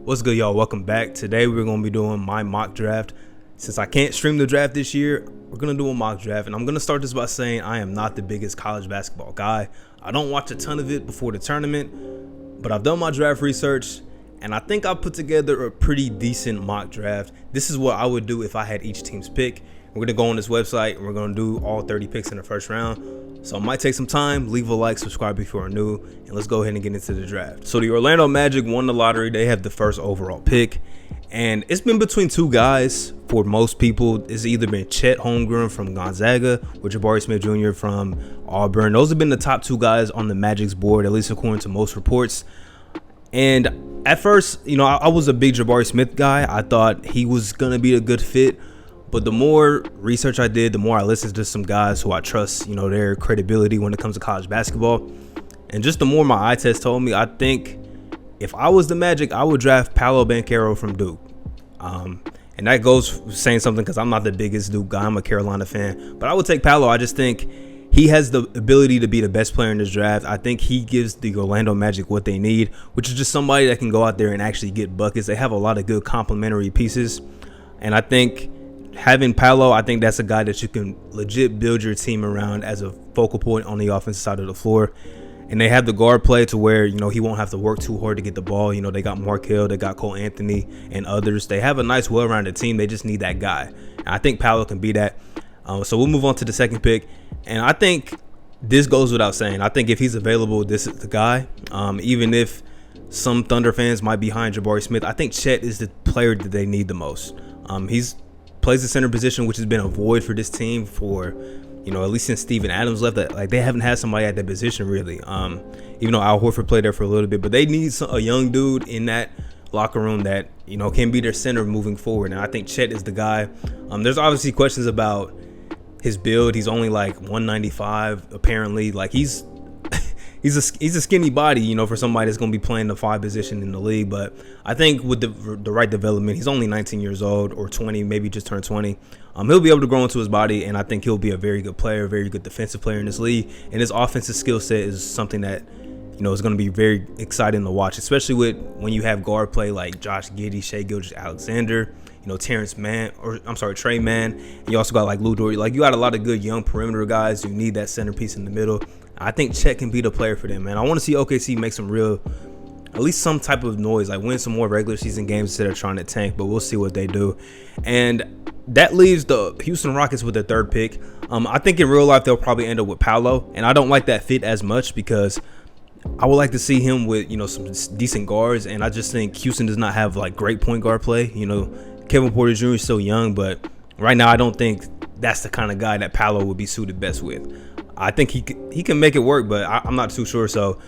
What's good, y'all? Welcome back. Today we're going to be doing my mock draft. Since I can't stream the draft this year, we're going to do a mock draft. And I'm going to start this by saying I am not the biggest college basketball guy. I don't watch a ton of it before the tournament, but I've done my draft research, and I think I put together a pretty decent mock draft. This is what I would do if I had each team's pick. We're going to go on this website, and we're going to do all 30 picks in the first round. So it might take some time. Leave a like, subscribe if you are new, and let's go ahead and get into the draft. So the Orlando Magic won the lottery. They have the first overall pick, and it's been between two guys for most people. It's either been Chet Holmgren from Gonzaga or Jabari Smith Jr. from Auburn. Those have been the top two guys on the Magic's board, at least according to most reports. And at first, I was a big Jabari Smith guy. I thought he was going to be a good fit. But the more research I did, the more I listened to some guys who I trust, their credibility when it comes to college basketball. And just the more my eye test told me, I think if I was the Magic, I would draft Paolo Banchero from Duke. And that goes saying something because I'm not the biggest Duke guy. I'm a Carolina fan. But I would take Paolo. I just think he has the ability to be the best player in this draft. I think he gives the Orlando Magic what they need, which is just somebody that can go out there and actually get buckets. They have a lot of good complementary pieces. And I think having Paolo, I think that's a guy that you can legit build your team around as a focal point on the offensive side of the floor. And they have the guard play to where, he won't have to work too hard to get the ball. They got Markelle, they got Cole Anthony and others. They have a nice, well-rounded team. They just need that guy. And I think Paolo can be that. So we'll move on to the second pick. And I think this goes without saying. I think if he's available, this is the guy. Even if some Thunder fans might be behind Jabari Smith, I think Chet is the player that they need the most. He's plays the center position, which has been a void for this team for, at least since Steven Adams left. That they haven't had somebody at that position really. Even though Al Horford played there for a little bit, but they need a young dude in that locker room that can be their center moving forward. And I think Chet is the guy. There's obviously questions about his build. He's only like 195 apparently. Like he's a skinny body, for somebody that's going to be playing the 5 position in the league. But I think with the right development, he's only 19 years old or 20, maybe just turned 20. He'll be able to grow into his body, and I think he'll be a very good player, very good defensive player in this league. And his offensive skill set is something that, is going to be very exciting to watch, especially when you have guard play like Josh Giddey, Shai Gilgeous-Alexander, Trey Mann. And you also got like Lou Dort. Like you got a lot of good young perimeter guys. You need that centerpiece in the middle. I think Chet can be the player for them, man. I want to see OKC make at least some type of noise, like win some more regular season games instead of trying to tank, but we'll see what they do. And that leaves the Houston Rockets with their third pick. I think in real life, they'll probably end up with Paolo, and I don't like that fit as much because I would like to see him with, some decent guards, and I just think Houston does not have like great point guard play. Kevin Porter Jr. is still young, but right now I don't think that's the kind of guy that Paolo would be suited best with. I think he can make it work, but I'm not too sure. So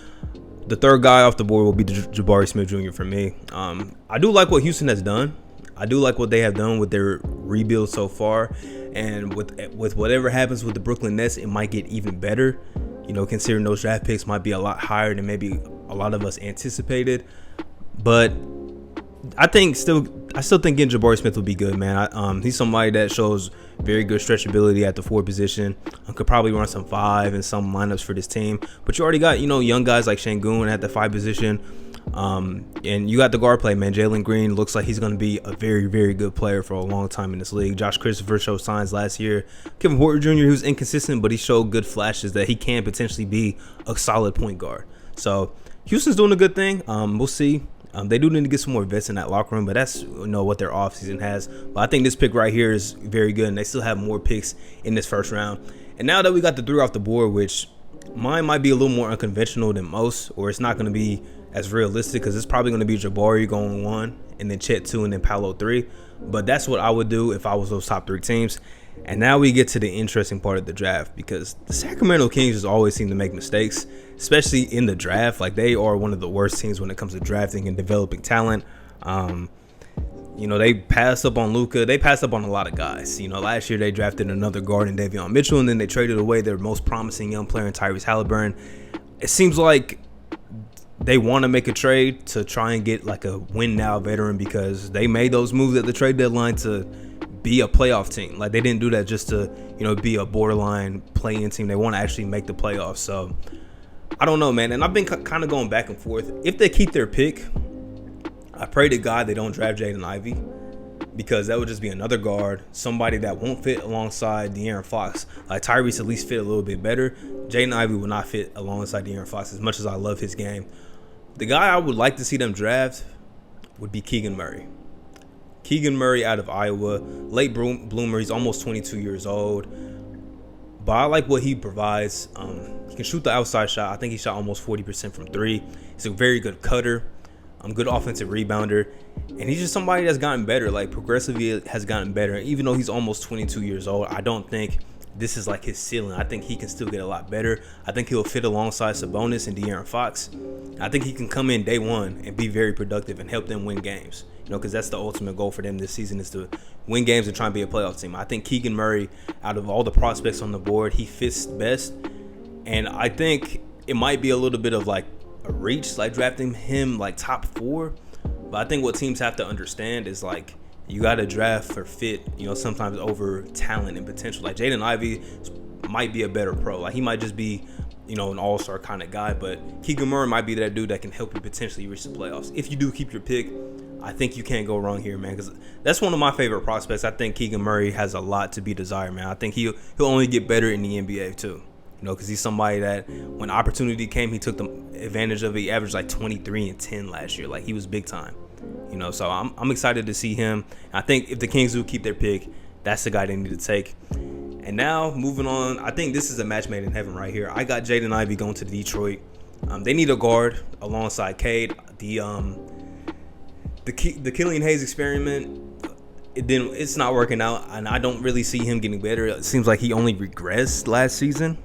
the third guy off the board will be Jabari Smith Jr. for me. I do like what Houston has done. I do like what they have done with their rebuild so far. And with whatever happens with the Brooklyn Nets, it might get even better. Considering those draft picks might be a lot higher than maybe a lot of us anticipated. But I still think getting Jabari Smith would be good, man. He's somebody that shows very good stretchability at the 4 position. Could probably run some 5 and some lineups for this team. But you already got, young guys like Şengün at the 5 position. And you got the guard play, man. Jalen Green looks like he's going to be a very, very good player for a long time in this league. Josh Christopher showed signs last year. Kevin Porter Jr., who's inconsistent, but he showed good flashes that he can potentially be a solid point guard. So Houston's doing a good thing. We'll see. They do need to get some more vets in that locker room, but that's what their offseason has. But I think this pick right here is very good, and they still have more picks in this first round. And now that we got the 3 off the board, which mine might be a little more unconventional than most, or it's not going to be as realistic because it's probably going to be Jabari going 1, and then Chet 2, and then Paolo 3. But that's what I would do if I was those top 3 teams. And now we get to the interesting part of the draft because the Sacramento Kings just always seem to make mistakes, especially in the draft. Like they are one of the worst teams when it comes to drafting and developing talent. They passed up on Luka. They passed up on a lot of guys. Last year they drafted another guard in Davion Mitchell, and then they traded away their most promising young player in Tyrese Halliburton. It seems like they want to make a trade to try and get like a win now veteran because they made those moves at the trade deadline to be a playoff team. Like they didn't do that just to, be a borderline play-in team. They want to actually make the playoffs. So I don't know, man. And I've been kind of going back and forth. If they keep their pick, I pray to God they don't draft Jaden Ivy, because that would just be another guard, somebody that won't fit alongside De'Aaron Fox. Like Tyrese at least fit a little bit better. Jaden Ivy will not fit alongside De'Aaron Fox as much as I love his game. The guy I would like to see them draft would be Keegan Murray. Keegan Murray out of Iowa, late bloomer. He's almost 22 years old. But I like what he provides. He can shoot the outside shot. I think he shot almost 40% from three. He's a very good cutter. Good offensive rebounder. And he's just somebody that's gotten better. Like, progressively has gotten better. Even though he's almost 22 years old, I don't think this is like his ceiling. I think he can still get a lot better. I think he'll fit alongside Sabonis and De'Aaron Fox. I think he can come in day one and be very productive and help them win games. Because that's the ultimate goal for them this season, is to win games and try and be a playoff team. I think Keegan Murray, out of all the prospects on the board, he fits best. And I think it might be a little bit of like a reach, like drafting him like top 4. But I think what teams have to understand is, like, you got to draft for fit, sometimes over talent and potential. Like, Jaden Ivy might be a better pro. Like, he might just be, an all-star kind of guy. But Keegan Murray might be that dude that can help you potentially reach the playoffs. If you do keep your pick, I think you can't go wrong here, man, because that's one of my favorite prospects. I think Keegan Murray has a lot to be desired, man. I think he'll only get better in the NBA, too. Because he's somebody that when opportunity came, he took the advantage of it. He averaged like 23 and 10 last year. Like, he was big time. So I'm excited to see him. I think if the Kings do keep their pick, that's the guy they need to take. And now, moving on, I think this is a match made in heaven right here. I got Jaden Ivy going to Detroit. They need a guard alongside Cade. The Killian Hayes experiment, it's not working out, and I don't really see him getting better. It seems like he only regressed last season.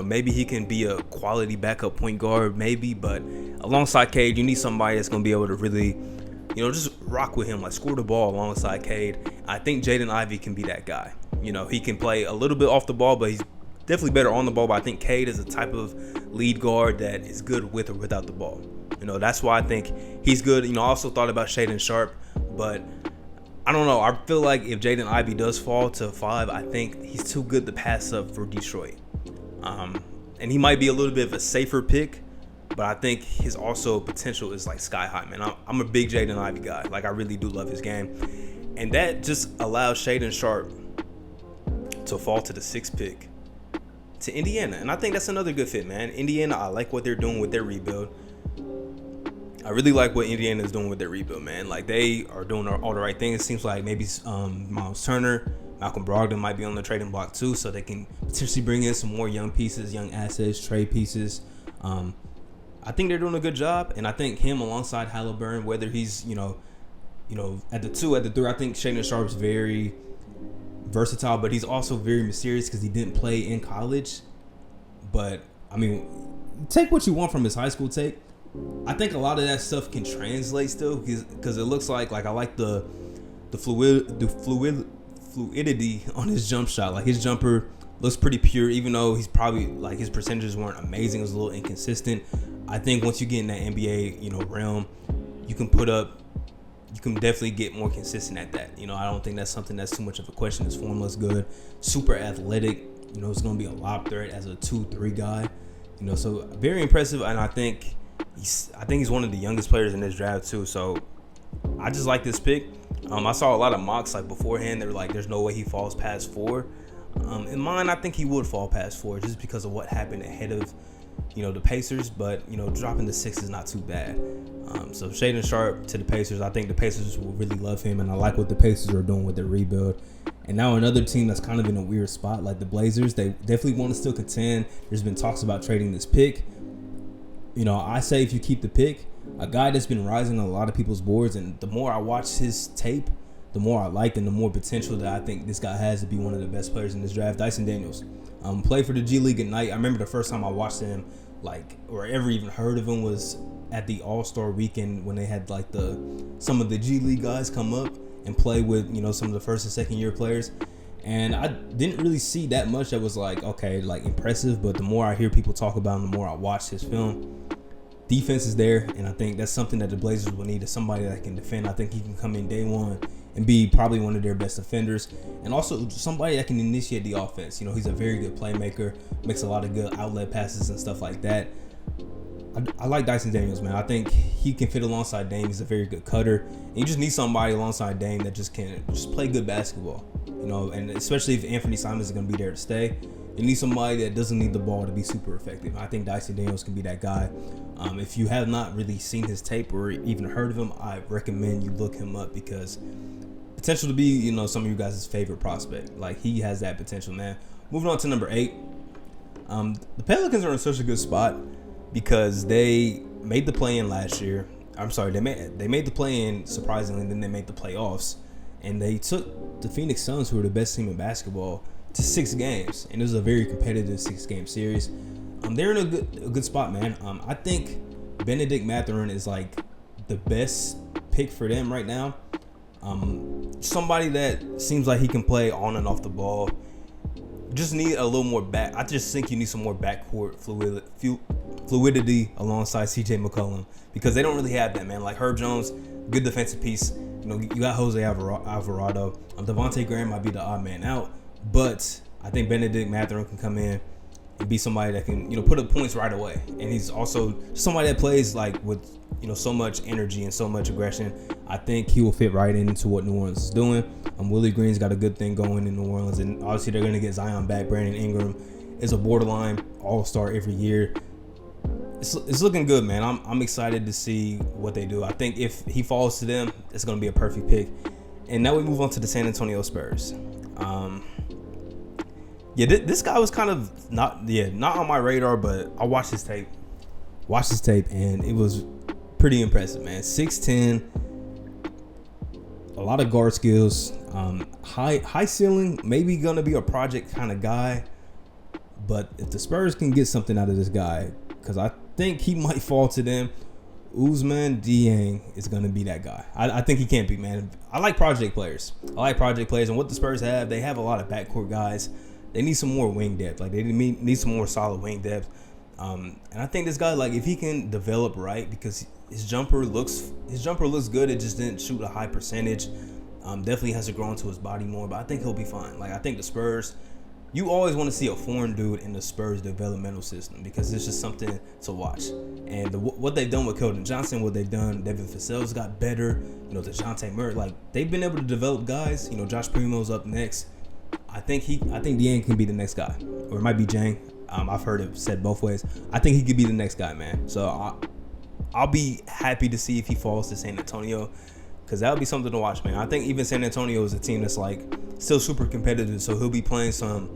Maybe he can be a quality backup point guard, maybe, but alongside Cade, you need somebody that's going to be able to really, just rock with him, like score the ball alongside Cade. I think Jaden Ivy can be that guy. He can play a little bit off the ball, but he's definitely better on the ball. But I think Cade is a type of lead guard that is good with or without the ball. That's why I think he's good. I also thought about Shaedon Sharpe, but I don't know. I feel like if Jaden Ivy does fall to 5, I think he's too good to pass up for Detroit. And he might be a little bit of a safer pick, but I think his also potential is like sky high, man. I'm a big Jaden Ivy guy. Like, I really do love his game. And that just allows Shaedon Sharpe to fall to the 6th pick to Indiana. And I think that's another good fit, man. Indiana, I like what they're doing with their rebuild. I really like what Indiana is doing with their rebuild, man. Like, they are doing all the right things. It seems like maybe Miles Turner, Malcolm Brogdon might be on the trading block too, so they can potentially bring in some more young pieces, young assets, trade pieces. I think they're doing a good job, and I think him alongside Halliburton, whether he's at the 2, at the 3, I think Shaedon Sharpe's very versatile, but he's also very mysterious because he didn't play in college. But I mean, take what you want from his high school tape. I think a lot of that stuff can translate still, because it looks like I like the fluidity on his jump shot. Like, his jumper looks pretty pure, even though he's probably, like, his percentages weren't amazing. It was a little inconsistent. I think once you get in that NBA, realm, you can definitely get more consistent at that. I don't think that's something that's too much of a question. His form looks good, super athletic. It's going to be a lob threat as a 2-3 guy. So very impressive, and I think he's one of the youngest players in this draft too. So I just like this pick. I saw a lot of mocks like beforehand. They were like, "There's no way he falls past 4." In mine, I think he would fall past 4 just because of what happened ahead of, the Pacers. But dropping to 6 is not too bad. So Shaedon Sharpe to the Pacers. I think the Pacers will really love him, and I like what the Pacers are doing with their rebuild. And now another team that's kind of in a weird spot, like the Blazers. They definitely want to still contend. There's been talks about trading this pick. I say if you keep the pick, a guy that's been rising on a lot of people's boards, and the more I watch his tape, the more I like and the more potential that I think this guy has to be one of the best players in this draft. Dyson Daniels, played for the G League at night. I remember the first time I watched him, or ever even heard of him, was at the All-Star weekend when they had some of the G League guys come up and play with some of the first and second year players. And I didn't really see that much that was impressive, but the more I hear people talk about him, the more I watch his film. Defense is there, and I think that's something that the Blazers will need, is somebody that can defend. I think he can come in day one and be probably one of their best defenders, and also somebody that can initiate the offense. He's a very good playmaker, makes a lot of good outlet passes and stuff like that. I like Dyson Daniels, man. I think he can fit alongside Dame. He's a very good cutter. And you just need somebody alongside Dame that just can just play good basketball, and especially if Anthony Simons is going to be there to stay. You need somebody that doesn't need the ball to be super effective. I think Dyson Daniels can be that guy. If you have not really seen his tape or even heard of him, I recommend you look him up because potential to be, some of you guys' favorite prospect. Like, he has that potential, man. Moving on to number 8. The Pelicans are in such a good spot because they made the play-in last year. I'm sorry, they made the play-in surprisingly, and then they made the playoffs. And they took the Phoenix Suns, who are the best team in basketball, to 6 games, and it was a very competitive 6-game series. They're in a good spot, man. I think Benedict Mathurin is like the best pick for them right now. Somebody that seems like he can play on and off the ball. Just need a little more back. I just think you need some more backcourt fluidity alongside CJ McCollum because they don't really have that, man. Like Herb Jones, good defensive piece. You got Jose Alvarado. Devontae Graham might be the odd man out. But I think Benedict Mathurin can come in and be somebody that can, put up points right away. And he's also somebody that plays like with, so much energy and so much aggression. I think he will fit right into what New Orleans is doing. Willie Green's got a good thing going in New Orleans, and obviously they're going to get Zion back. Brandon Ingram is a borderline all-star every year. It's looking good, man. I'm excited to see what they do. I think if he falls to them, it's going to be a perfect pick. And now we move on to the San Antonio Spurs. This guy was kind of not on my radar, but I watched his tape, and it was pretty impressive, man. 6'10", a lot of guard skills, high ceiling, maybe gonna be a project kind of guy. But if the Spurs can get something out of this guy, because I think he might fall to them, Ousmane Dieng is going to be that guy. I think he can't be, man. I like project players. And what the Spurs have, they have a lot of backcourt guys. They need some more wing depth. Like, they need some more solid wing depth. And I think this guy, like, if he can develop right, because his jumper looks good. It just didn't shoot a high percentage. Definitely has to grow into his body more, but I think he'll be fine. Like, I think the Spurs, you always want to see a foreign dude in the Spurs developmental system because it's just something to watch. And what they've done with Keldon Johnson, what they've done, Devin Vassell's got better. DeJounte Murray, like, they've been able to develop guys. Josh Primo's up next. I think Dieng can be the next guy, or it might be Jang. I've heard it said both ways. I think he could be the next guy, man. So I'll be happy to see if he falls to San Antonio, because that'll be something to watch, man. I think even San Antonio is a team that's like still super competitive, so he'll be playing some,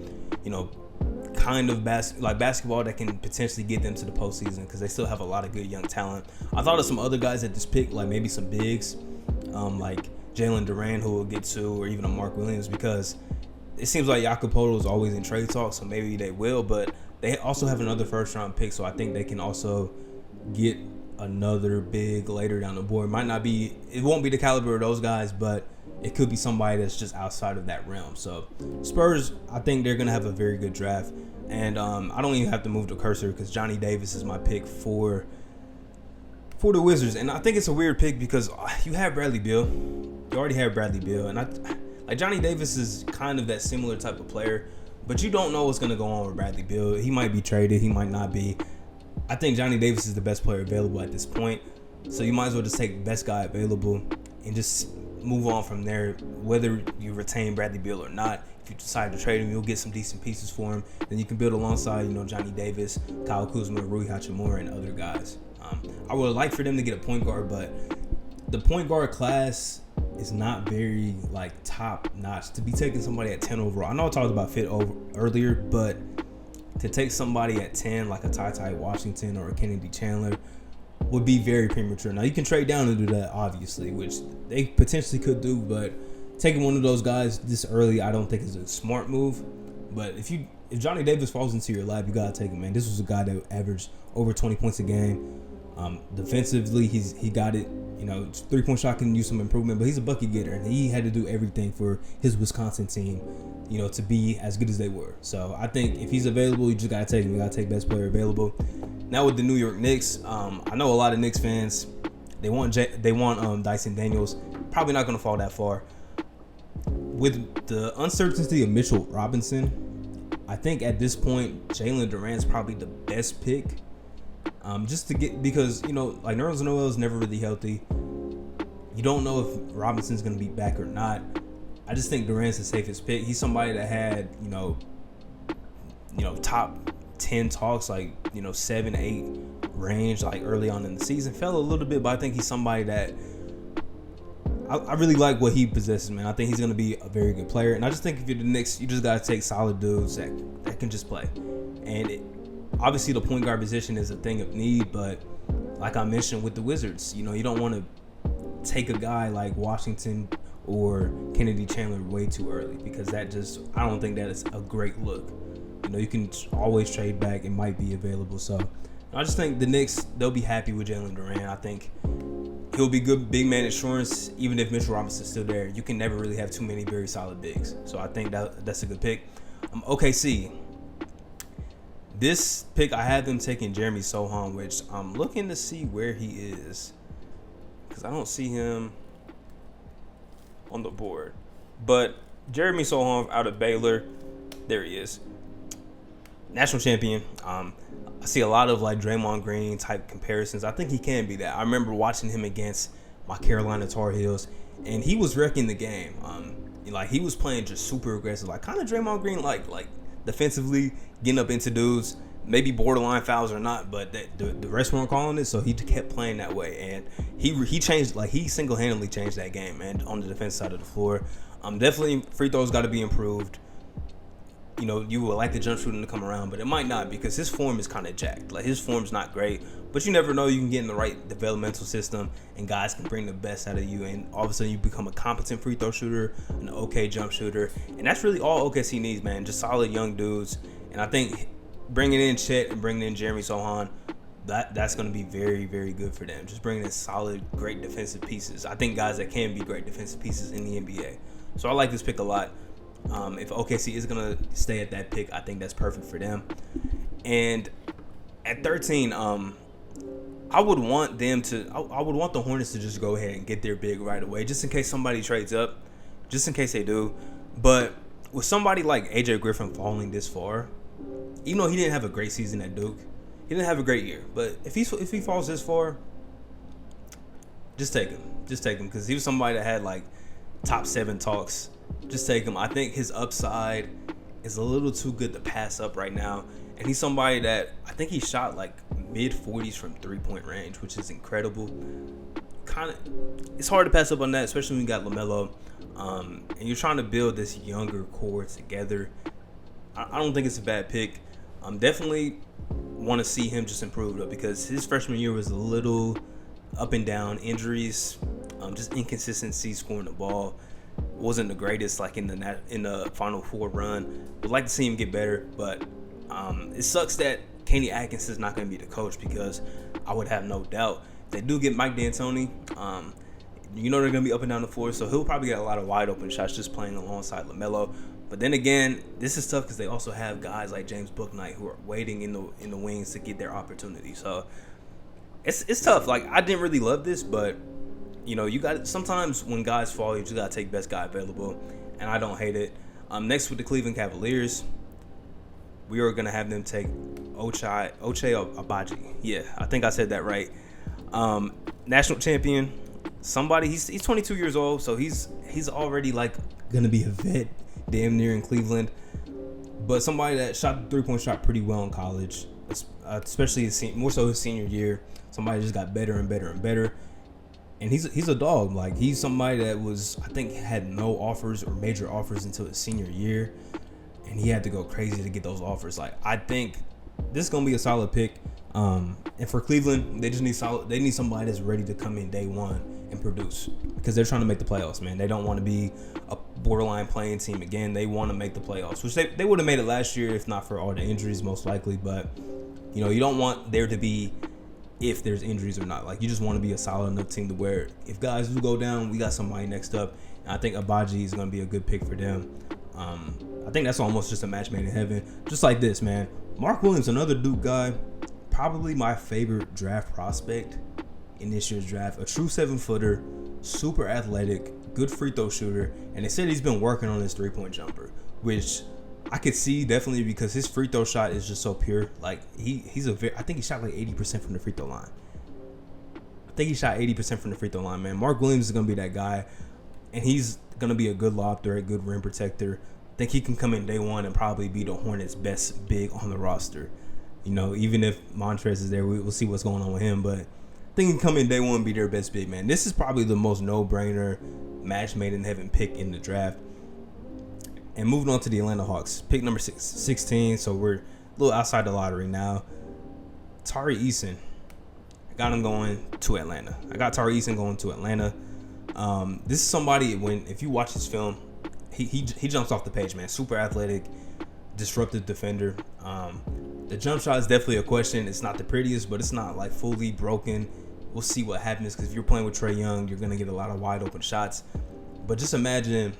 kind of basketball that can potentially get them to the postseason, because they still have a lot of good young talent. I thought of some other guys at this pick, like maybe some bigs, like Jalen Duran, who we'll get to, or even a Mark Williams, because it seems like Jakob Poeltl is always in trade talk, so maybe they will, but they also have another first-round pick, so I think they can also get another big later down the board. It won't be the caliber of those guys, but it could be somebody that's just outside of that realm. So Spurs, I think they're going to have a very good draft, and I don't even have to move the cursor because Johnny Davis is my pick for the Wizards, and I think it's a weird pick because you have Bradley Beal. You already have Bradley Beal, and Johnny Davis is kind of that similar type of player, but you don't know what's going to go on with Bradley Beal. He might be traded. He might not be. I think Johnny Davis is the best player available at this point, so you might as well just take the best guy available and just move on from there, whether you retain Bradley Beal or not. If you decide to trade him, you'll get some decent pieces for him. Then you can build alongside, Johnny Davis, Kyle Kuzma, Rui Hachimura, and other guys. I would like for them to get a point guard, but the point guard class is not very top notch to be taking somebody at 10 overall. I know I talked about fit earlier, but to take somebody at 10 like a Ty Washington or a Kennedy Chandler would be very premature. Now you can trade down and do that, obviously, which they potentially could do, but taking one of those guys this early, I don't think is a smart move. But if Johnny Davis falls into your lap, you gotta take him, man. This was a guy that averaged over 20 points a game. Defensively, he got it. 3-point shot can use some improvement, but he's a bucket getter, and he had to do everything for his Wisconsin team, to be as good as they were. So I think if he's available, you just gotta take him. You gotta take best player available. Now with the New York Knicks, I know a lot of Knicks fans, they want Dyson Daniels. Probably not gonna fall that far. With the uncertainty of Mitchell Robinson, I think at this point Jalen Duran's probably the best pick. Just to get, because, like Nerlens Noel is never really healthy. You don't know if Robinson's going to be back or not. I just think Durant's the safest pick. He's somebody that had, top 10 talks, like, 7, 8 range, like early on in the season. Fell a little bit, but I think he's somebody that I really like what he possesses, man. I think he's going to be a very good player. And I just think if you're the Knicks, you just got to take solid dudes that can just play. And obviously the point guard position is a thing of need, but like I mentioned with the Wizards, you don't want to take a guy like Washington or Kennedy Chandler way too early, because I don't think that is a great look. You can always trade back. It might be available. So I just think the Knicks, they'll be happy with Jalen Durant. I think he'll be good big man insurance, even if Mitchell Robinson's still there. You can never really have too many very solid bigs. So I think that's a good pick. OKC. This pick, I had them taking Jeremy Sohan, which I'm looking to see where he is, because I don't see him on the board. But Jeremy Sohan out of Baylor, there he is. National champion. I see a lot of like Draymond Green type comparisons. I think he can be that. I remember watching him against my Carolina Tar Heels, and he was wrecking the game. Like he was playing just super aggressive, like kind of Draymond Green, like defensively, getting up into dudes, maybe borderline fouls or not, but the rest weren't calling it, so he kept playing that way, and he changed, like he single-handedly changed that game, man, on the defense side of the floor. Definitely free throws got to be improved. You would like the jump shooting to come around, but it might not, because his form is kind of jacked. Like his form's not great, but you never know. You can get in the right developmental system, and guys can bring the best out of you, and all of a sudden you become a competent free throw shooter, an okay jump shooter, and that's really all OKC needs, man. Just solid young dudes, and I think bringing in Chet and bringing in Jeremy Sohan, that's going to be very, very good for them. Just bringing in solid, great defensive pieces. I think guys that can be great defensive pieces in the NBA. So I like this pick a lot. If OKC is going to stay at that pick, I think that's perfect for them. And at 13, I would want the Hornets to just go ahead and get their big right away, just in case somebody trades up, just in case they do. But with somebody like AJ Griffin falling this far, even though he didn't have a great season at Duke, he didn't have a great year. But if he falls this far, just take him. Just take him, because he was somebody that had like top 7 talks. Just take him. I think his upside is a little too good to pass up right now. And he's somebody that I think he shot like mid-40s from 3-point range, which is incredible. It's hard to pass up on that, especially when you got LaMelo. And you're trying to build this younger core together. I don't think it's a bad pick. Definitely want to see him just improve, though, because his freshman year was a little up and down. Injuries, just inconsistency scoring the ball. Wasn't the greatest, like in the Final Four run. Would like to see him get better, but it sucks that Kenny Atkins is not going to be the coach, because I would have no doubt if they do get Mike D'Antoni. They're going to be up and down the floor, so he'll probably get a lot of wide open shots just playing alongside LaMelo. But then again, this is tough because they also have guys like James Bouknight who are waiting in the wings to get their opportunity. So it's tough. Like, I didn't really love this, but you got, sometimes when guys fall, you just got to take best guy available, and I don't hate it. Next, with the Cleveland Cavaliers, we are going to have them take Ochai Agbaji. Yeah, I think I said that right. National champion, somebody, he's 22 years old, so he's already like going to be a vet damn near in Cleveland, but somebody that shot the 3-point shot pretty well in college, especially more so his senior year. Somebody just got better and better and better. And he's a dog. Like, he's somebody that I think had no offers or major offers until his senior year, and he had to go crazy to get those offers. Like, I think this is gonna be a solid pick. And for Cleveland, they just need They need somebody that's ready to come in day one and produce, because they're trying to make the playoffs, man. They don't want to be a borderline playing team again. They want to make the playoffs, which they would have made it last year if not for all the injuries, most likely. But you don't want there to be, if there's injuries or not. Like, you just want to be a solid enough team to where if guys do go down, we got somebody next up. And I think Agbaji is going to be a good pick for them. I think that's almost just a match made in heaven. Just like this, man. Mark Williams, another Duke guy, probably my favorite draft prospect in this year's draft. A true 7-footer, super athletic, good free throw shooter. And they said he's been working on his 3-point jumper, which I could see definitely because his free throw shot is just so pure. Like I think he shot like 80% from the free throw line. I think he shot 80% from the free throw line, man. Mark Williams is gonna be that guy, and he's gonna be a good lob threat, good rim protector. I think he can come in day one and probably be the Hornets' best big on the roster. Even if Montrez is there, we'll see what's going on with him. But I think he can come in day one and be their best big, man. This is probably the most no-brainer match made in heaven pick in the draft. And moving on to the Atlanta Hawks, pick number 16. So we're a little outside the lottery now. Tari Eason. I got him going to Atlanta. This is somebody, if you watch his film, he jumps off the page, man. Super athletic, disruptive defender. The jump shot is definitely a question. It's not the prettiest, but it's not like fully broken. We'll see what happens because if you're playing with Trae Young, you're going to get a lot of wide open shots. But just imagine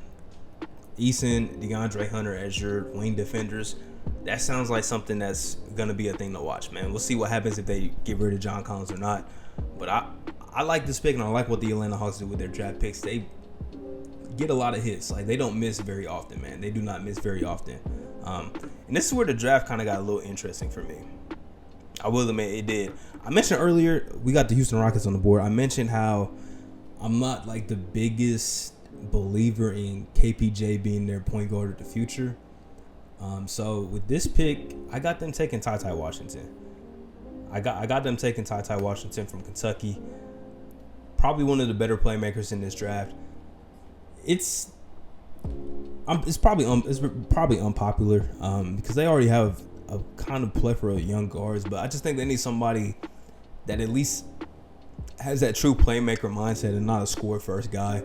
Eason, DeAndre Hunter as your wing defenders. That sounds like something that's going to be a thing to watch, man. We'll see what happens if they get rid of John Collins or not. But I like this pick, and I like what the Atlanta Hawks do with their draft picks. They get a lot of hits. Like, they don't miss very often, man. They do not miss very often. And this is where the draft kind of got a little interesting for me. I will admit it did. I mentioned earlier we got the Houston Rockets on the board. I mentioned how I'm not like the biggest believer in KPJ being their point guard of the future. So with this pick, I got them taking Ty Washington. I got them taking Ty Washington from Kentucky. Probably one of the better playmakers in this draft. It's probably unpopular because they already have a kind of plethora of young guards, but I just think they need somebody that at least has that true playmaker mindset and not a score first guy.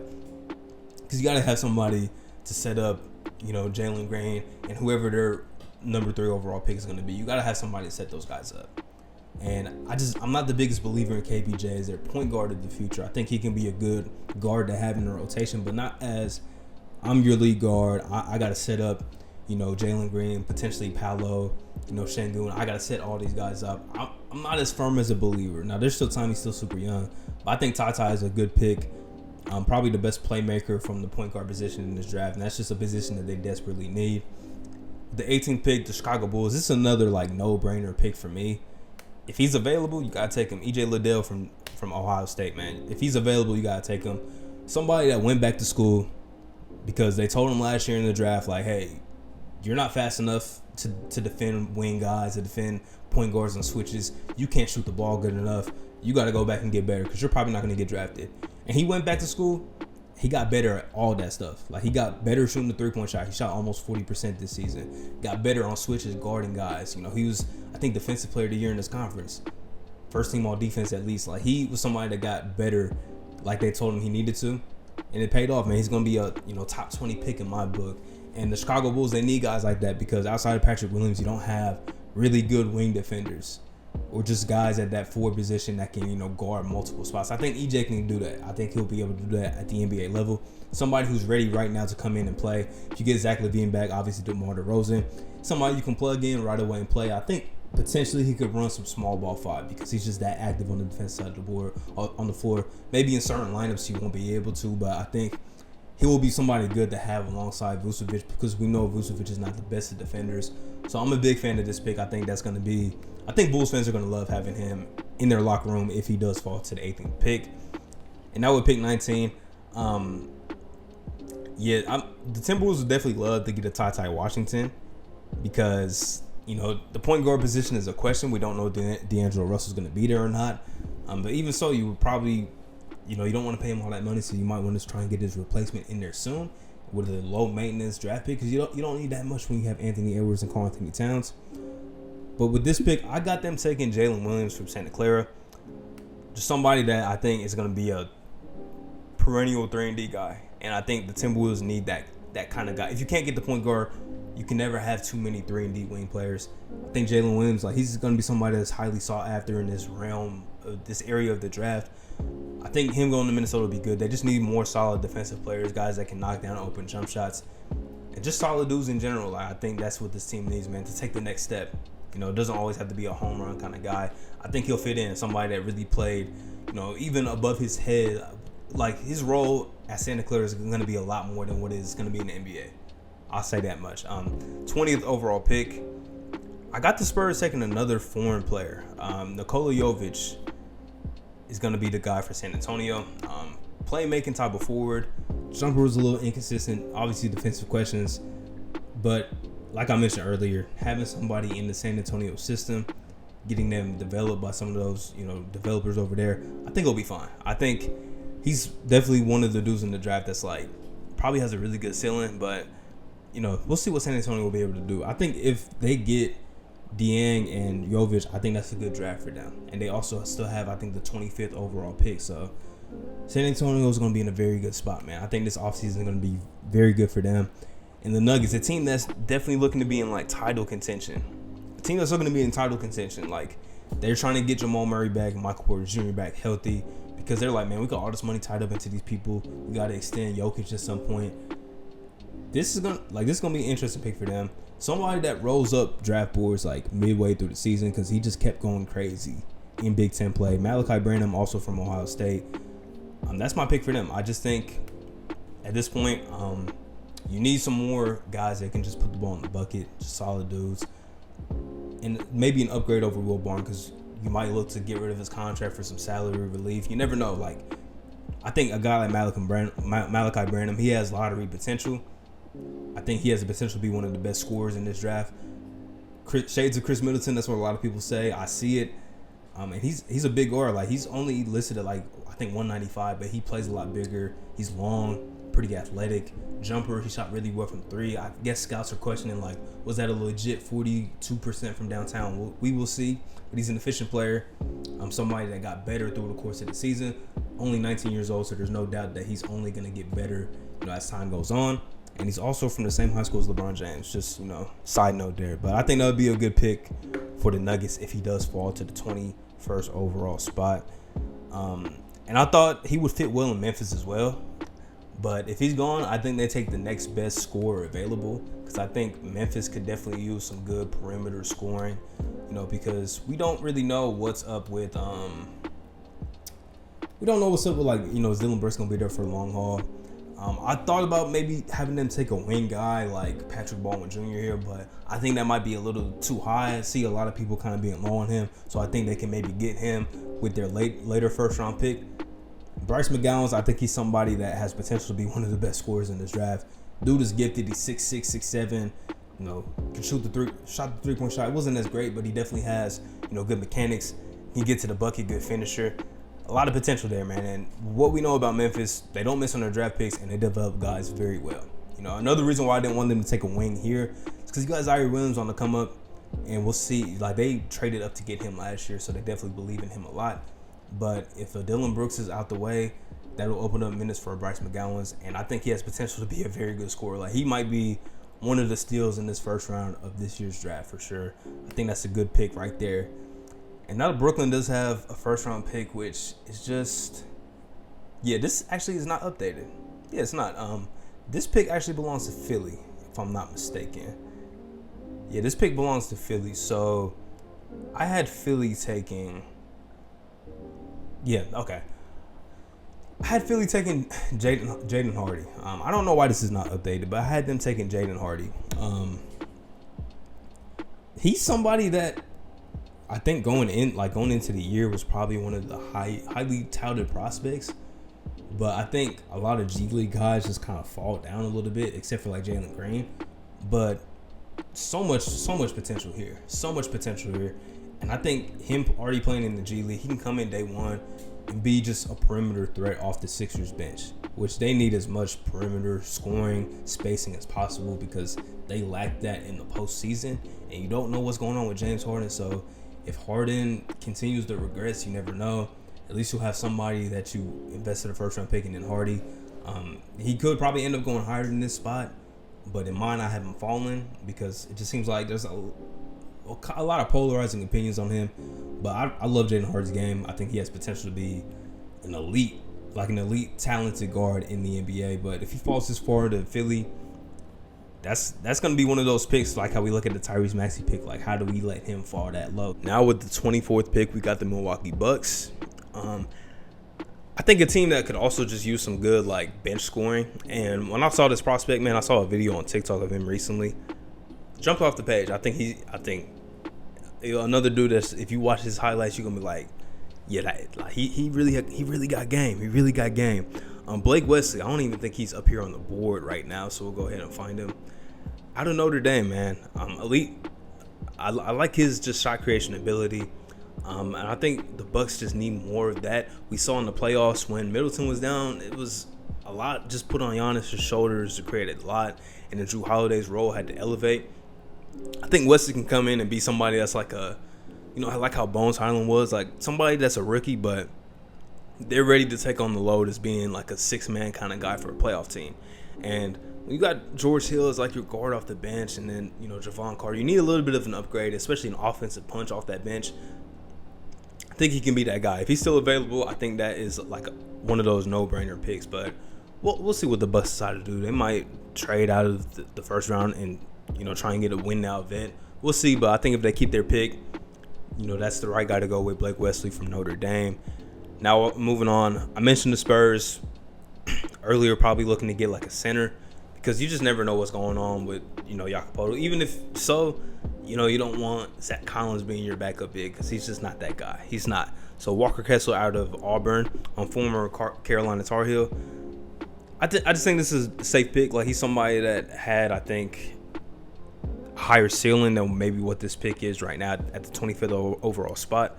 Because you got to have somebody to set up, Jalen Green and whoever their number 3 overall pick is going to be. You got to have somebody to set those guys up. And I'm not the biggest believer in KPJ as their point guard of the future. I think he can be a good guard to have in the rotation, but not as I'm your lead guard. I got to set up, Jalen Green, potentially Paolo, Şengün. I got to set all these guys up. I'm not as firm as a believer. Now, there's still time. He's still super young. But I think Ty is a good pick. Probably the best playmaker from the point guard position in this draft. And that's just a position that they desperately need. The 18th pick, the Chicago Bulls. This is another, no-brainer pick for me. If he's available, you got to take him. E.J. Liddell from Ohio State, man. If he's available, you got to take him. Somebody that went back to school because they told him last year in the draft, hey, you're not fast enough to defend wing guys, to defend point guards and switches. You can't shoot the ball good enough. You got to go back and get better because you're probably not going to get drafted. And he went back to school. He got better at all that stuff. He got better shooting the three-point shot. He shot almost 40% this season. Got better on switches, guarding guys. He was, I think, defensive player of the year in this conference. First team all defense at least. He was somebody that got better like they told him he needed to. And it paid off, man. He's going to be a top 20 pick in my book. And the Chicago Bulls, they need guys like that because outside of Patrick Williams, you don't have really good wing defenders or just guys at that forward position that can, guard multiple spots. I think EJ can do that. I think he'll be able to do that at the NBA level. Somebody who's ready right now to come in and play. If you get Zach LaVine back, obviously DeMar DeRozan. Somebody you can plug in right away and play. I think potentially he could run some small ball 5 because he's just that active on the defense side of the board, on the floor. Maybe in certain lineups he won't be able to, but I think he will be somebody good to have alongside Vucevic because we know Vucevic is not the best of defenders. So I'm a big fan of this pick. I think Bulls fans are going to love having him in their locker room if he does fall to the 18th pick. And now with pick 19, the Timberwolves would definitely love to get a Ty Washington because, the point guard position is a question. We don't know if D'Angelo Russell's going to be there or not. But even so, you would probably, you don't want to pay him all that money, so you might want to try and get his replacement in there soon with a low maintenance draft pick because you don't need that much when you have Anthony Edwards and Karl Anthony Towns. But with this pick, I got them taking Jalen Williams from Santa Clara. Just somebody that I think is going to be a perennial 3-and-D guy. And I think the Timberwolves need that kind of guy. If you can't get the point guard, you can never have too many 3-and-D wing players. I think Jalen Williams, he's going to be somebody that's highly sought after in this realm, this area of the draft. I think him going to Minnesota will be good. They just need more solid defensive players, guys that can knock down open jump shots. And just solid dudes in general. I think that's what this team needs, man, to take the next step. It doesn't always have to be a home run kind of guy. I think he'll fit in. Somebody that really played, even above his head. His role at Santa Clara is going to be a lot more than what is going to be in the NBA. I'll say that much. 20th overall pick. I got the Spurs taking another foreign player. Nikola Jovic is going to be the guy for San Antonio. Playmaking type of forward. Jumper was a little inconsistent. Obviously, defensive questions. But like I mentioned earlier, having somebody in the San Antonio system, getting them developed by some of those, developers over there, I think it'll be fine. I think he's definitely one of the dudes in the draft that's like probably has a really good ceiling, but we'll see what San Antonio will be able to do. I think if they get Dieng and Jovic, I think that's a good draft for them. And they also still have, I think, the 25th overall pick. So San Antonio is going to be in a very good spot, man. I think this offseason is going to be very good for them. And the Nuggets, a team that's definitely looking to be in like title contention. A team that's looking to be in title contention. Like, they're trying to get Jamal Murray back and Michael Porter Jr. back healthy, because they're like, man, we got all this money tied up into these people. We got to extend Jokic at some point. This is gonna be an interesting pick for them. Somebody that rolls up draft boards like midway through the season, because he just kept going crazy in Big Ten play. Malachi Branham, also from Ohio State. That's my pick for them. I just think at this point, you need some more guys that can just put the ball in the bucket, just solid dudes, and maybe an upgrade over Will Barton, because you might look to get rid of his contract for some salary relief. You never know. Like, I think a guy like Malachi Branham, he has lottery potential. I think he has the potential to be one of the best scorers in this draft. Shades of Chris Middleton, that's what a lot of people say. I see it. And he's a big guard. Like, he's only listed at like, I think 195, but he plays a lot bigger. He's long, pretty athletic. Jumper, he shot really well from three. I guess scouts are questioning, like, was that a legit 42% from downtown? We will see. But he's an efficient player. Somebody that got better through the course of the season. Only 19 years old, so there's no doubt that he's only going to get better, as time goes on. And he's also from the same high school as LeBron James. Just, side note there. But I think that would be a good pick for the Nuggets if he does fall to the 21st overall spot. And I thought he would fit well in Memphis as well. But if he's gone, I think they take the next best scorer available, because I think Memphis could definitely use some good perimeter scoring, because we don't really know what's up with like, is Dylan Brooks going to be there for the long haul? I thought about maybe having them take a wing guy like Patrick Baldwin Jr. here, but I think that might be a little too high. I see a lot of people kind of being low on him, so I think they can maybe get him with their later first round pick. Bryce McGowan's, I think he's somebody that has potential to be one of the best scorers in this draft. Dude is gifted. He's 6'6", 6'7", can shoot the three-point shot. It wasn't as great, but he definitely has, good mechanics. He can get to the bucket, good finisher. A lot of potential there, man. And what we know about Memphis, they don't miss on their draft picks, and they develop guys very well. Another reason why I didn't want them to take a wing here is because you got Zaire Williams on the come up, and we'll see. Like, they traded up to get him last year, so they definitely believe in him a lot. But if Dylan Brooks is out the way, that'll open up minutes for Bryce McGowan's, and I think he has potential to be a very good scorer. Like, he might be one of the steals in this first round of this year's draft for sure. I think that's a good pick right there. And now Brooklyn does have a first-round pick, which is just... Yeah, this actually is not updated. Yeah, it's not. This pick actually belongs to Philly, if I'm not mistaken. Yeah, this pick belongs to Philly. So, I had Philly taking... Yeah, okay. I had Philly taking Jaden Hardy. I don't know why this is not updated, but I had them taking Jaden Hardy. He's somebody that... I think going into the year was probably one of the highly touted prospects, but I think a lot of G League guys just kind of fall down a little bit, except for like Jalen Green. But so much potential here, and I think him already playing in the G League, he can come in day one and be just a perimeter threat off the Sixers bench, which they need as much perimeter scoring, spacing as possible, because they lack that in the postseason, and you don't know what's going on with James Harden. So if Harden continues to regress, you never know. At least you'll have somebody that you invested a first-round pick in Hardy. He could probably end up going higher than this spot, but in mine, I have him falling because it just seems like there's a lot of polarizing opinions on him. But I love Jaden Hardy's game. I think he has potential to be an elite talented guard in the NBA. But if he falls this far to Philly, that's going to be one of those picks, like how we look at the Tyrese Maxey pick. Like, how do we let him fall that low? Now with the 24th pick, we got the Milwaukee Bucks. I I think a team that could also just use some good like bench scoring. And when I saw this prospect, man, I saw a video on TikTok of him recently. Jumped off the page. I think another dude that's, if you watch his highlights, you're gonna be like, yeah, he really got game. He really got game. Blake Wesley, I don't even think he's up here on the board right now, so we'll go ahead and find him. Out of Notre Dame, man, elite. I like his just shot creation ability. And I think the Bucks just need more of that. We saw in the playoffs when Middleton was down, it was a lot just put on Giannis' shoulders to create a lot, and then Drew Holiday's role had to elevate. I think Wesley can come in and be somebody that's like I like how Bones Highland was, like somebody that's a rookie, but they're ready to take on the load as being like a six-man kind of guy for a playoff team. And when you got George Hill as like your guard off the bench, and then, Javon Carter, you need a little bit of an upgrade, especially an offensive punch off that bench. I think he can be that guy. If he's still available, I think that is like one of those no-brainer picks. But we'll see what the Bucks decide to do. They might trade out of the first round and, try and get a win now vet. We'll see, but I think if they keep their pick, that's the right guy to go with, Blake Wesley from Notre Dame. Now, moving on, I mentioned the Spurs earlier, probably looking to get like a center, because you just never know what's going on with, Jakob. Even if so, you don't want Zach Collins being your backup big, because he's just not that guy. He's not. So Walker Kessler out of Auburn, on former Carolina Tar Heel. I just think this is a safe pick. Like, he's somebody that had, I think, higher ceiling than maybe what this pick is right now at the 25th overall spot.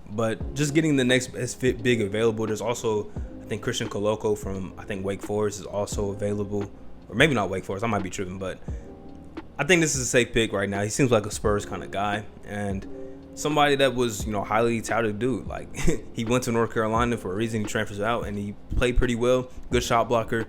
But just getting the next best fit big available. There's also, I think, Christian Coloco from, I think, Wake Forest is also available. Or maybe not Wake Forest. I might be tripping. But I think this is a safe pick right now. He seems like a Spurs kind of guy. And somebody that was, highly touted dude. Like, he went to North Carolina for a reason. He transfers out, and he played pretty well. Good shot blocker.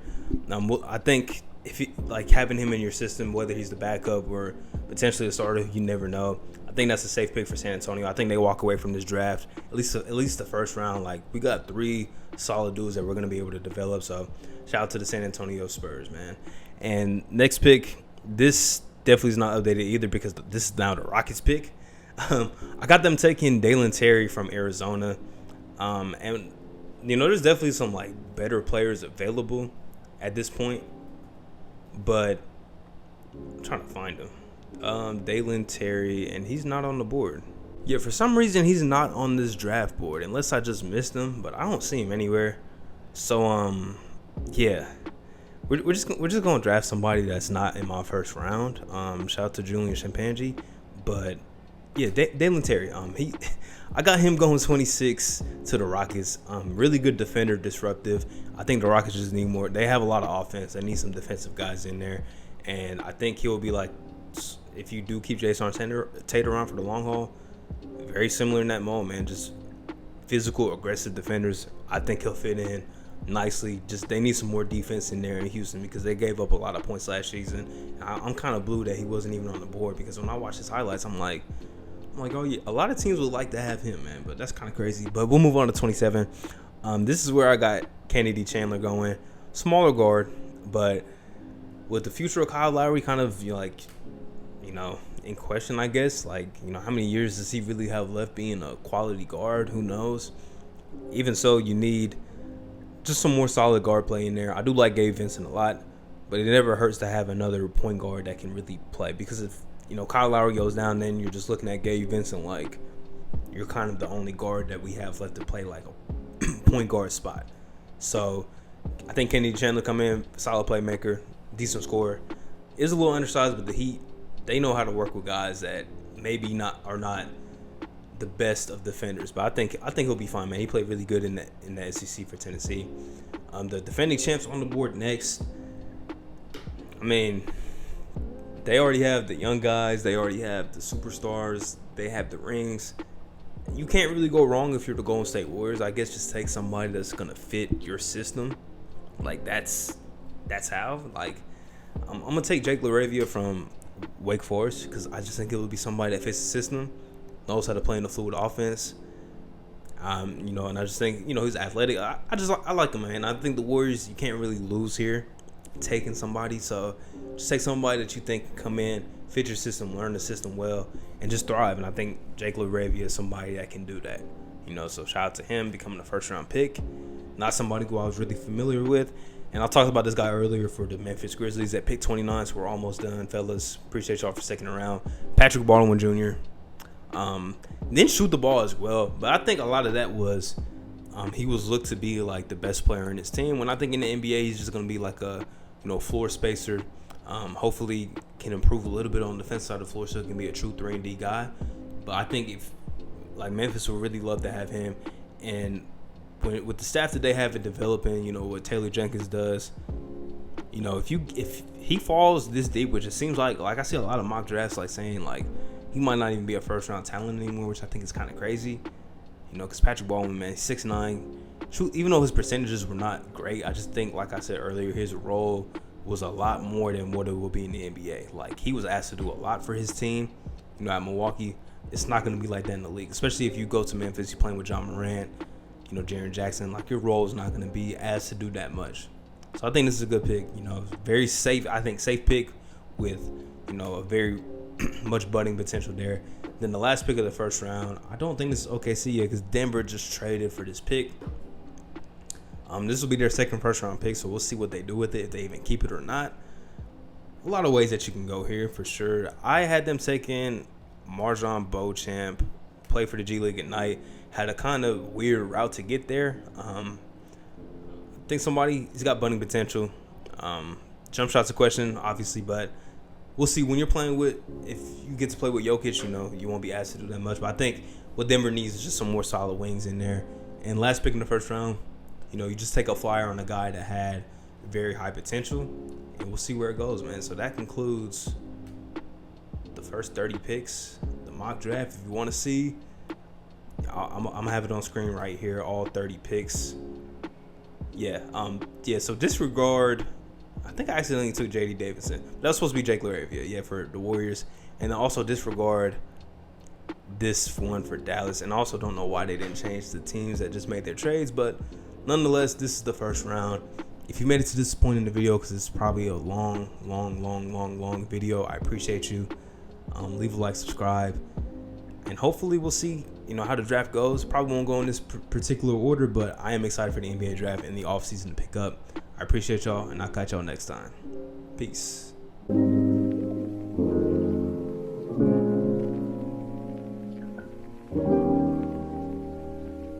I think if you like having him in your system, whether he's the backup or potentially a starter, you never know. I think that's a safe pick for San Antonio. I think they walk away from this draft, at least the first round. Like, we got 3 solid dudes that we're going to be able to develop. So shout out to the San Antonio Spurs, man. And next pick, this definitely is not updated either, because this is now the Rockets pick. I got them taking Dalen Terry from Arizona. And, there's definitely some like better players available at this point. But I'm trying to find him. Dalen Terry, and he's not on the board. Yeah, for some reason he's not on this draft board, unless I just missed him, but I don't see him anywhere. So yeah, we're just gonna draft somebody that's not in my first round. Shout out to Julian Chimpanzee, but yeah, Dalen Terry. I got him going 26 to the Rockets. Really good defender, disruptive. I think the Rockets just need more. They have a lot of offense. They need some defensive guys in there, and I think he'll be like, if you do keep Jason Tate around for the long haul, very similar in that mold, man. Just physical, aggressive defenders. I think he'll fit in nicely. Just they need some more defense in there in Houston, because they gave up a lot of points last season. I'm kind of blue that he wasn't even on the board, because when I watch his highlights, I'm like, oh yeah, a lot of teams would like to have him, man. But that's kind of crazy. But we'll move on to 27. This is where I got Kennedy Chandler going. Smaller guard, but with the future of Kyle Lowry kind of in question, I guess. Like, how many years does he really have left being a quality guard? Who knows? Even so, you need just some more solid guard play in there. I do like Gabe Vincent a lot, but it never hurts to have another point guard that can really play, because if Kyle Lowry goes down, then you're just looking at Gabe Vincent like you're kind of the only guard that we have left to play like a point guard spot. So I think Kennedy Chandler come in, solid playmaker, decent scorer. Is a little undersized, but the Heat, they know how to work with guys that maybe are not the best of defenders. But I think he'll be fine, man. He played really good in the SEC for Tennessee. The defending champs on the board next. I mean, they already have the young guys. They already have the superstars. They have the rings. You can't really go wrong if you're the Golden State Warriors. I guess just take somebody that's gonna fit your system. Like, that's how. Like, I'm gonna take Jake LaRavia from Wake Forest, because I just think it would be somebody that fits the system, knows how to play in the fluid offense. And I just think, he's athletic. I like him, man. I think the Warriors, you can't really lose here taking somebody. So just take somebody that you think can come in, fit your system, learn the system well, and just thrive. And I think Jake LaRavia is somebody that can do that. So shout out to him becoming a first round pick. not somebody who I was really familiar with. And I talked about this guy earlier for the Memphis Grizzlies at pick 29, so we're almost done, fellas. Appreciate y'all for second round. Patrick Baldwin Jr. Didn't shoot the ball as well, but I think a lot of that was he was looked to be like the best player in his team. When I think in the NBA, he's just going to be like a floor spacer. Hopefully can improve a little bit on the defense side of the floor so he can be a true 3-and-D guy. But I think if Memphis would really love to have him, and with the staff that they have in developing, what Taylor Jenkins does, if he falls this deep, which it seems like I see a lot of mock drafts saying he might not even be a first round talent anymore, which I think is kind of crazy. Because Patrick Baldwin, man, 6'9". Even though his percentages were not great, I just think, like I said earlier, his role was a lot more than what it will be in the NBA. He was asked to do a lot for his team. At Milwaukee, it's not going to be like that in the league, especially if you go to Memphis, you're playing with John Morant, Jaren Jackson. Your role is not going to be asked to do that much. So I think this is a good pick. Very safe. I think safe pick with, a very much budding potential there. Then the last pick of the first round, I don't think this is OKC yet because Denver just traded for this pick. This will be their second first round pick, so we'll see what they do with it, if they even keep it or not. A lot of ways that you can go here for sure. I had them taking Marjon Beauchamp, play for the G League at night. Had a kind of weird route to get there. I think he's got budding potential. Jump shot's a question, obviously, but we'll see. When you're playing if you get to play with Jokic, you won't be asked to do that much. But I think what Denver needs is just some more solid wings in there. And last pick in the first round, you just take a flyer on a guy that had very high potential, and we'll see where it goes, man. So that concludes the first 30 picks, the mock draft. If you want to see, I'm gonna have it on screen right here, all 30 picks. So disregard. I think I accidentally took J.D. Davidson. That was supposed to be Jake LaRavia, for the Warriors. And then also disregard this one for Dallas. And I also don't know why they didn't change the teams that just made their trades. But nonetheless, this is the first round. If you made it to this point in the video, because it's probably a long video, I appreciate you. Leave a like, subscribe. And hopefully we'll see, how the draft goes. Probably won't go in this particular order, but I am excited for the NBA draft and the offseason to pick up. I appreciate y'all, and I'll catch y'all next time. Peace.